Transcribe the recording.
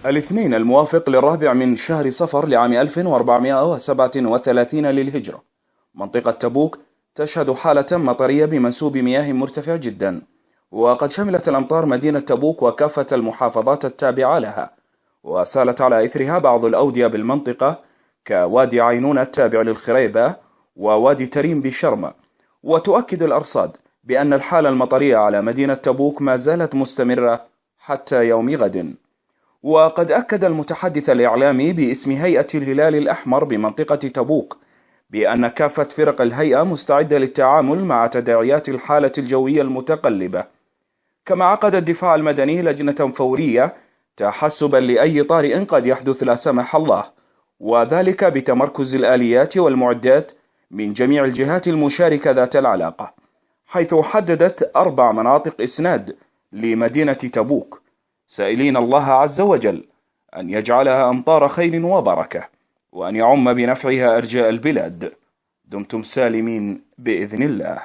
الاثنين الموافق للرابع من شهر صفر لعام 1437 للهجرة، منطقة تبوك تشهد حالة مطرية بمنسوب مياه مرتفع جدا، وقد شملت الأمطار مدينة تبوك وكافة المحافظات التابعة لها، وسالت على إثرها بعض الأودية بالمنطقة كوادي عينون التابع للخريبة ووادي تريم بالشرمة. وتؤكد الأرصاد بأن الحالة المطرية على مدينة تبوك ما زالت مستمرة حتى يوم غد. وقد أكد المتحدث الإعلامي باسم هيئة الهلال الأحمر بمنطقة تبوك بأن كافة فرق الهيئة مستعدة للتعامل مع تداعيات الحالة الجوية المتقلبة. كما عقد الدفاع المدني لجنة فورية تحسبا لأي طارئ قد يحدث لا سمح الله، وذلك بتمركز الآليات والمعدات من جميع الجهات المشاركة ذات العلاقة، حيث حددت 4 مناطق إسناد لمدينة تبوك، سائلين الله عز وجل أن يجعلها أمطار خير وبركة، وأن يعم بنفعها أرجاء البلاد. دمتم سالمين بإذن الله.